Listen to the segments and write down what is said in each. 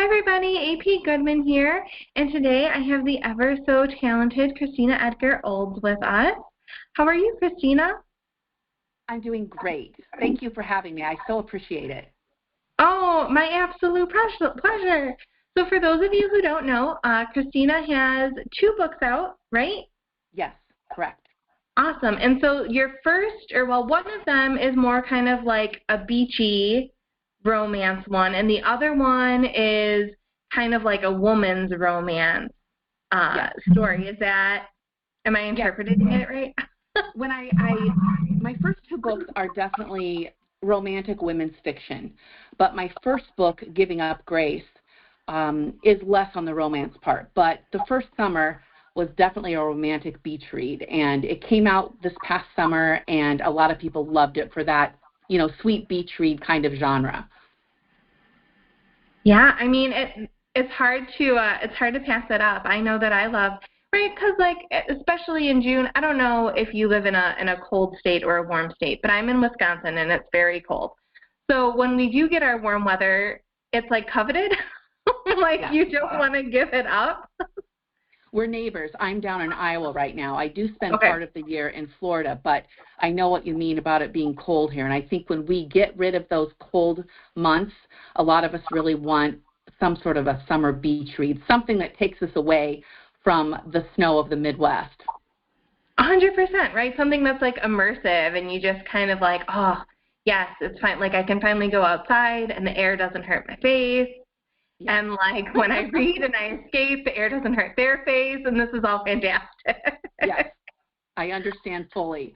Hi everybody, AP Goodman here, and today I have the ever so talented Christina Edgar Olds with us. How are you, Christina? I'm doing great. Thank you for having me. I so appreciate it. Oh, my absolute pleasure. So for those of you who don't know, Christina has 2 books out, right? Yes, correct. Awesome. And so your first, one of them is more kind of like a beachy romance one, and the other one is kind of like a woman's romance story. Am I interpreting it right? When my first 2 books are definitely romantic women's fiction, but my first book, Giving Up Grace, is less on the romance part. But The First Summer was definitely a romantic beach read, and it came out this past summer, and a lot of people loved it for that, sweet beach read kind of genre. Yeah, I mean it's hard to pass it up. I know that I love, right, because like especially in June, I don't know if you live in a cold state or a warm state, but I'm in Wisconsin and it's very cold. So when we do get our warm weather, it's like coveted. You don't want to give it up. We're neighbors. I'm down in Iowa right now. I do spend Okay. part of the year in Florida, but I know what you mean about it being cold here. And I think when we get rid of those cold months, a lot of us really want some sort of a summer beach read, something that takes us away from the snow of the Midwest. 100%, right? Something that's like immersive and you just kind of like, oh, yes, it's fine. Like I can finally go outside and the air doesn't hurt my face. Yeah. And like when I read and I escape, the air doesn't hurt their face, and this is all fantastic. Yes, I understand fully.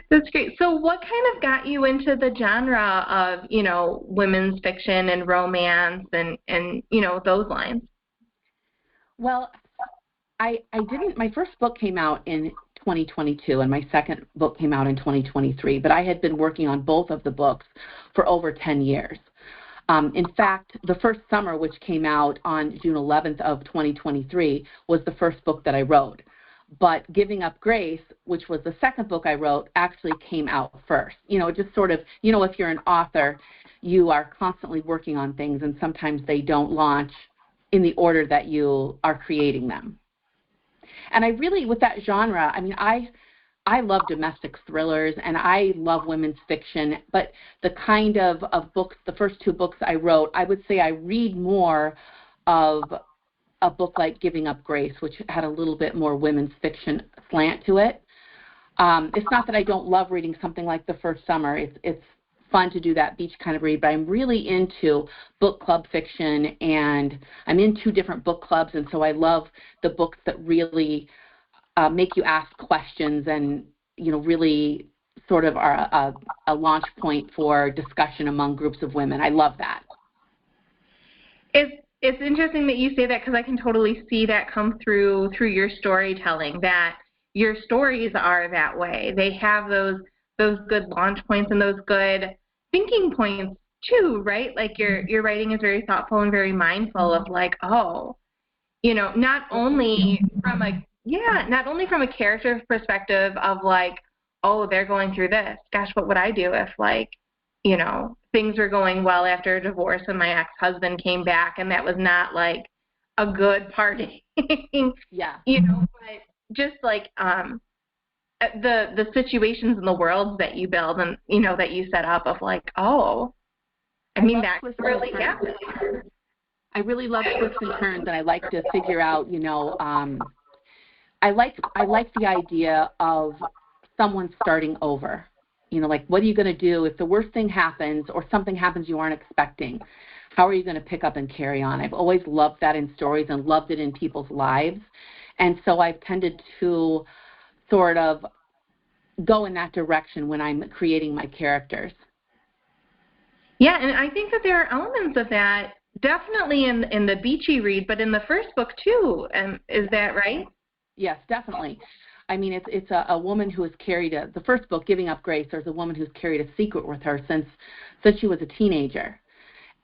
That's great. So what kind of got you into the genre of, women's fiction and romance and those lines? Well, I didn't, my first book came out in 2022 and my second book came out in 2023, but I had been working on both of the books for over 10 years. In fact, The First Summer, which came out on June 11th of 2023, was the first book that I wrote. But Giving Up Grace, which was the second book I wrote, actually came out first. Just sort of, if you're an author, you are constantly working on things, and sometimes they don't launch in the order that you are creating them. And I really, with that genre, I love domestic thrillers and I love women's fiction, but the kind of books, the first 2 books I wrote, I would say I read more of a book like Giving Up Grace, which had a little bit more women's fiction slant to it. It's not that I don't love reading something like The First Summer. It's fun to do that beach kind of read, but I'm really into book club fiction, and I'm in 2 different book clubs, and so I love the books that really make you ask questions and, really sort of are a launch point for discussion among groups of women. I love that. It's interesting that you say that because I can totally see that come through your storytelling, that your stories are that way. They have those good launch points and those good thinking points too, right? Like your writing is very thoughtful and very mindful of like, not only from a character perspective of like, oh, they're going through this. Gosh, what would I do if like, things were going well after a divorce and my ex-husband came back and that was not like a good party. Yeah. But just like the situations in the worlds that you build and, that you set up of like, oh, that really happened. I really love twists and turns, and I like to figure out, I like the idea of someone starting over. Like, what are you going to do if the worst thing happens or something happens you aren't expecting? How are you going to pick up and carry on? I've always loved that in stories and loved it in people's lives. And so I've tended to sort of go in that direction when I'm creating my characters. Yeah, and I think that there are elements of that definitely in the beachy read, but in the first book too. Is that right? Yes, definitely. It's a woman who has carried the first book, Giving Up Grace, there's a woman who's carried a secret with her since she was a teenager.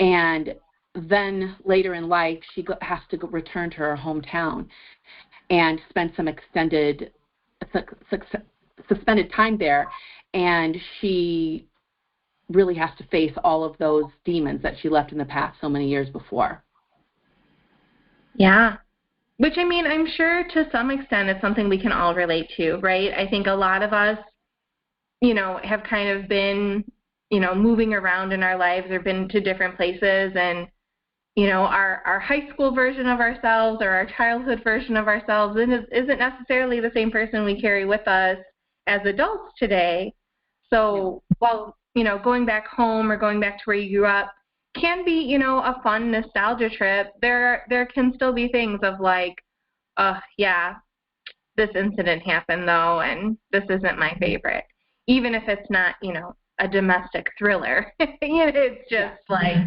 And then later in life, she has to return to her hometown and spend some suspended time there. And she really has to face all of those demons that she left in the past so many years before. Yeah. Which, I mean, I'm sure to some extent it's something we can all relate to, right? I think a lot of us, have kind of been, moving around in our lives or been to different places, and, our high school version of ourselves or our childhood version of ourselves isn't necessarily the same person we carry with us as adults today. So while, going back home or going back to where you grew up can be, a fun nostalgia trip, there can still be things of like, oh, yeah, this incident happened though, and this isn't my favorite. Even if it's not, a domestic thriller. It's just like,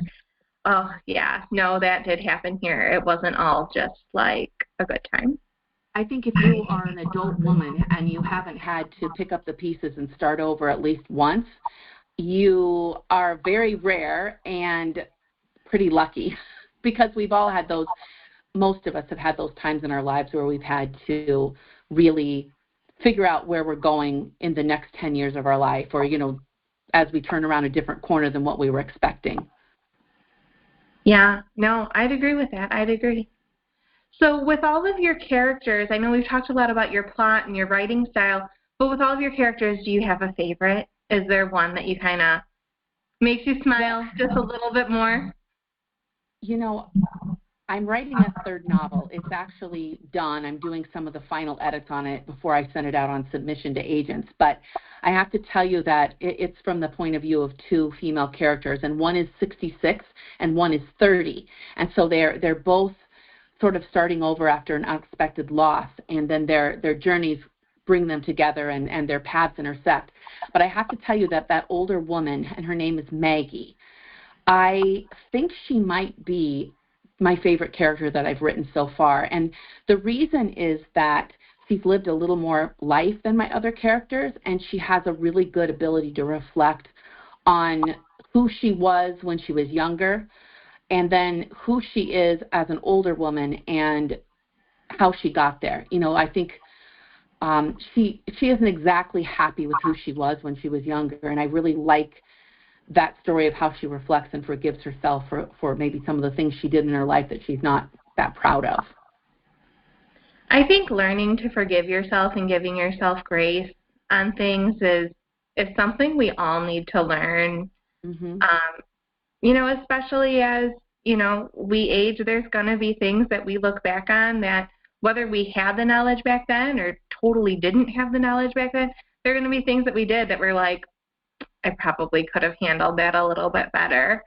oh, yeah, no, that did happen here. It wasn't all just like a good time. I think if you are an adult woman and you haven't had to pick up the pieces and start over at least once, you are very rare and pretty lucky because we've all had those, most of us have had those times in our lives where we've had to really figure out where we're going in the next 10 years of our life, or, as we turn around a different corner than what we were expecting. Yeah, no, I'd agree with that. I'd agree. So with all of your characters, I know we've talked a lot about your plot and your writing style, but with all of your characters, do you have a favorite? Is there one that you kind of makes you smile just a little bit more? I'm writing a third novel. It's actually done. I'm doing some of the final edits on it before I send it out on submission to agents. But I have to tell you that it's from the point of view of two female characters, and one is 66 and one is 30. And so they're both sort of starting over after an unexpected loss, and then their journeys bring them together, and their paths intersect. But I have to tell you that older woman, and her name is Maggie, I think she might be my favorite character that I've written so far. And the reason is that she's lived a little more life than my other characters, and she has a really good ability to reflect on who she was when she was younger, and then who she is as an older woman and how she got there. I think she isn't exactly happy with who she was when she was younger, and I really like that story of how she reflects and forgives herself for maybe some of the things she did in her life that she's not that proud of. I think learning to forgive yourself and giving yourself grace on things is something we all need to learn. Mm-hmm. Especially as, we age, there's going to be things that we look back on that whether we had the knowledge back then or totally didn't have the knowledge back then, there are going to be things that we did that we're like, I probably could have handled that a little bit better.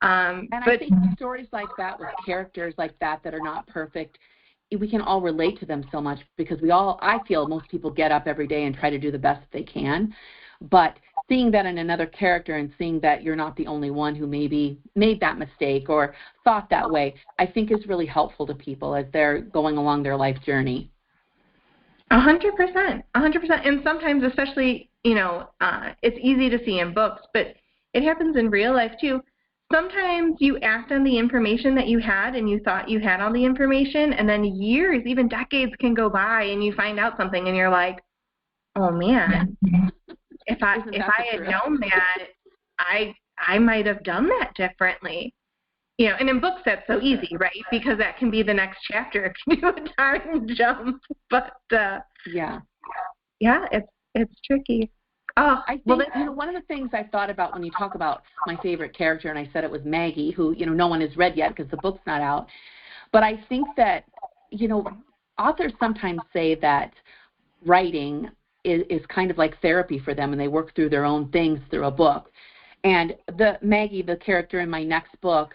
And I think stories like that with characters like that are not perfect, we can all relate to them so much because I feel most people get up every day and try to do the best they can. But seeing that in another character and seeing that you're not the only one who maybe made that mistake or thought that way, I think is really helpful to people as they're going along their life journey. 100%. And sometimes, especially, it's easy to see in books, but it happens in real life too. Sometimes you act on the information that you had and you thought you had all the information, and then years, even decades can go by and you find out something and you're like, oh man, if I had known that, I might have done that differently. And in books that's so easy, right? Because that can be the next chapter. It can do a time jump. But yeah, it's tricky. Oh, I think one of the things I thought about when you talk about my favorite character, and I said it was Maggie, who no one has read yet because the book's not out. But I think that authors sometimes say that writing is kind of like therapy for them, and they work through their own things through a book. And Maggie, the character in my next book,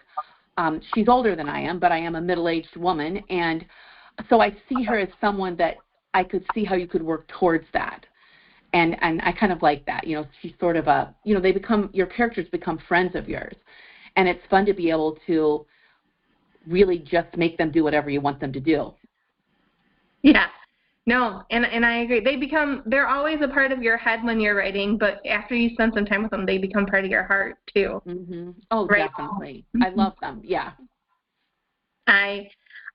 she's older than I am, but I am a middle-aged woman, and so I see her as someone that I could see how you could work towards that. And I kind of like that. She's sort of your characters become friends of yours. And it's fun to be able to really just make them do whatever you want them to do. Yeah. No, and I agree. They're always a part of your head when you're writing, but after you spend some time with them, they become part of your heart too. Mm-hmm. Oh, right? Definitely. I love them. Yeah.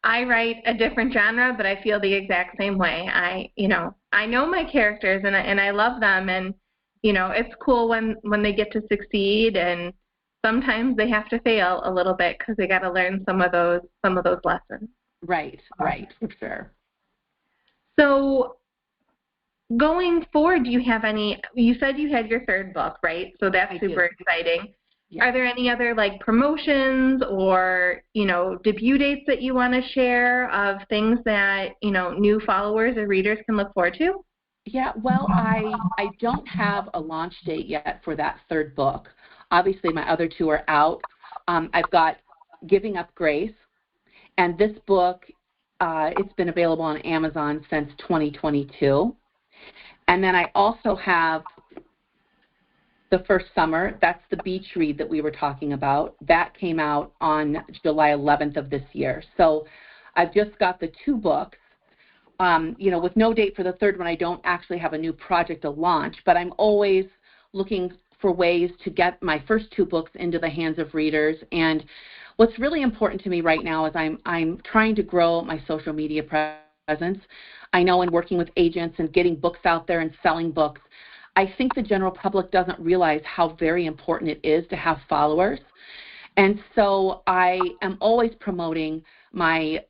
I write a different genre, but I feel the exact same way. I know my characters and I love them, and it's cool when they get to succeed, and sometimes they have to fail a little bit because they got to learn some of those lessons. Right, for sure. So going forward, do you have any, you said you had your third book, right? So that's super exciting. Yeah. Are there any other like promotions or, debut dates that you want to share of things that, new followers or readers can look forward to? Yeah, well, I don't have a launch date yet for that third book. Obviously, my other two are out. I've got Giving Up Grace, and this book, it's been available on Amazon since 2022. And then I also have The First Summer. That's the beach read that we were talking about. That came out on July 11th of this year. So I've just got the two books. With no date for the third one, I don't actually have a new project to launch, but I'm always looking for ways to get my first two books into the hands of readers. And what's really important to me right now is I'm trying to grow my social media presence. I know in working with agents and getting books out there and selling books, I think the general public doesn't realize how very important it is to have followers. And so I am always promoting my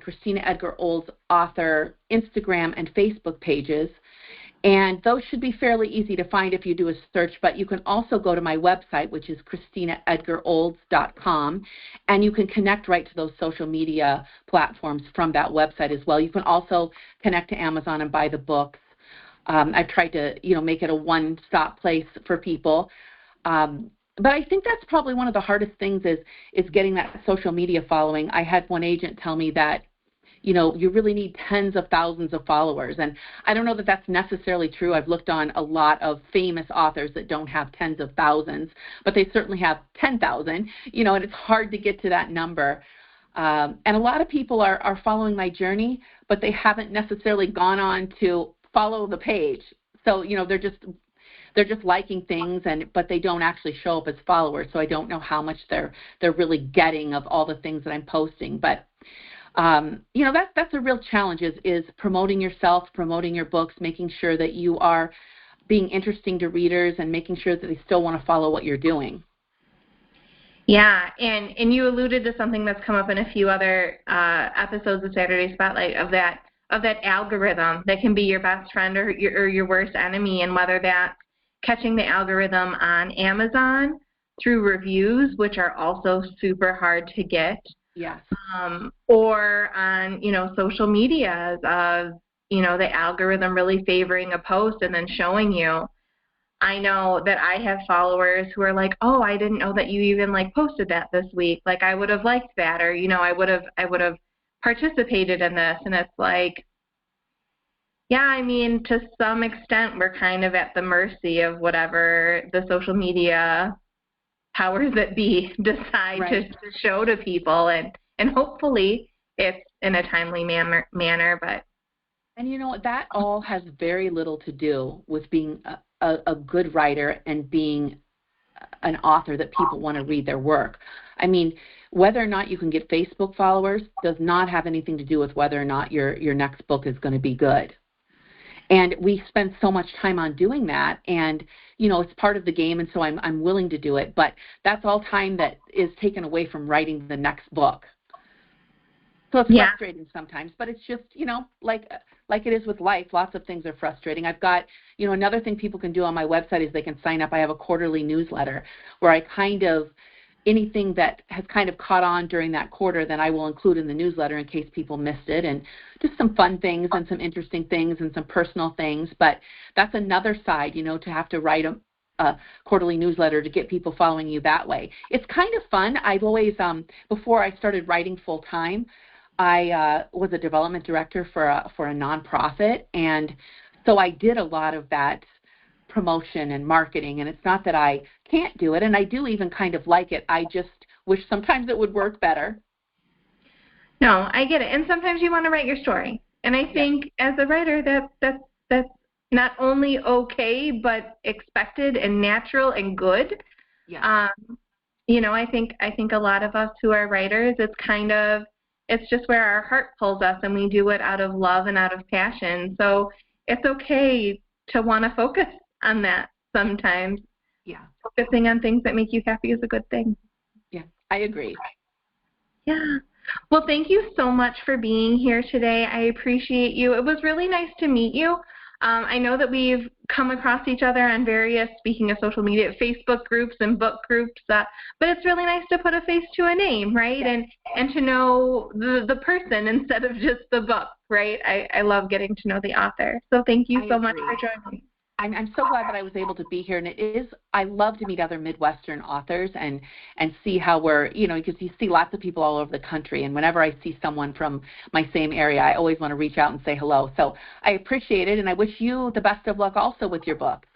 Christina Edgar Olds author Instagram and Facebook pages. And those should be fairly easy to find if you do a search, but you can also go to my website, which is ChristinaEdgarOlds.com, and you can connect right to those social media platforms from that website as well. You can also connect to Amazon and buy the books. I've tried to, make it a one-stop place for people. But I think that's probably one of the hardest things is getting that social media following. I had one agent tell me that, you really need tens of thousands of followers. And I don't know that that's necessarily true. I've looked on a lot of famous authors that don't have tens of thousands, but they certainly have 10,000, and it's hard to get to that number. And a lot of people are following my journey, but they haven't necessarily gone on to follow the page. So, they're just liking things, but they don't actually show up as followers. So I don't know how much they're really getting of all the things that I'm posting. But that's a real challenge is promoting yourself, promoting your books, making sure that you are being interesting to readers and making sure that they still want to follow what you're doing. Yeah, and you alluded to something that's come up in a few other episodes of Saturday Spotlight of that algorithm that can be your best friend or your worst enemy, and whether that's catching the algorithm on Amazon through reviews, which are also super hard to get. Yes. Or on, social medias of, the algorithm really favoring a post and then showing you. I know that I have followers who are like, oh, I didn't know that you even posted that this week. Like I would have liked that, or, I would have participated in this. And it's like, yeah, to some extent, we're kind of at the mercy of whatever the social media powers that be decide to show to people, and hopefully it's in a timely manner. But that all has very little to do with being a good writer and being an author that people want to read their work. Whether or not you can get Facebook followers does not have anything to do with whether or not your next book is going to be good. And we spend so much time on doing that, and it's part of the game, and so I'm willing to do it. But that's all time that is taken away from writing the next book. So it's frustrating sometimes, but it's just like it is with life. Lots of things are frustrating. I've got another thing people can do on my website is they can sign up. I have a quarterly newsletter where I anything that has kind of caught on during that quarter, then I will include in the newsletter in case people missed it, and just some fun things and some interesting things and some personal things. But that's another side, to have to write a quarterly newsletter to get people following you that way. It's kind of fun. I've always, before I started writing full time, I was a development director for a nonprofit, and so I did a lot of that promotion and marketing, and it's not that I can't do it, and I do even kind of like it. I just wish sometimes it would work better. No, I get it. And sometimes you want to write your story. And I think as a writer that's not only okay, but expected and natural and good. Yeah. I think a lot of us who are writers, it's just where our heart pulls us, and we do it out of love and out of passion. So it's okay to want to focus on that sometimes. Yeah. Focusing on things that make you happy is a good thing. Yeah, I agree. Yeah. Well, thank you so much for being here today. I appreciate you. It was really nice to meet you. I know that we've come across each other on various, speaking of social media, Facebook groups and book groups, but it's really nice to put a face to a name, right? Yes. And to know the person instead of just the book, right? I love getting to know the author. So thank you so much for joining me. I'm so glad that I was able to be here, and I love to meet other Midwestern authors and see how we're, because you see lots of people all over the country, and whenever I see someone from my same area, I always want to reach out and say hello. So I appreciate it, and I wish you the best of luck also with your books.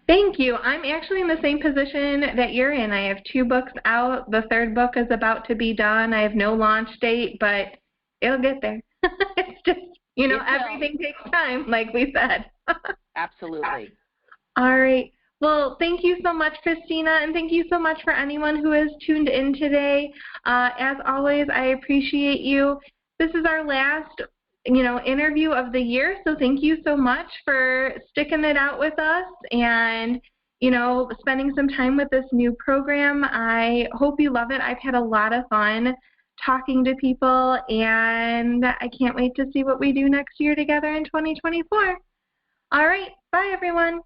Thank you. I'm actually in the same position that you're in. I have 2 books out. The 3rd book is about to be done. I have no launch date, but it'll get there. It's just, everything takes time, like we said. Absolutely. All right. Well, thank you so much, Christina, and thank you so much for anyone who has tuned in today. As always, I appreciate you. This is our last, interview of the year, so thank you so much for sticking it out with us and, spending some time with this new program. I hope you love it. I've had a lot of fun talking to people, and I can't wait to see what we do next year together in 2024. All right. Bye, everyone.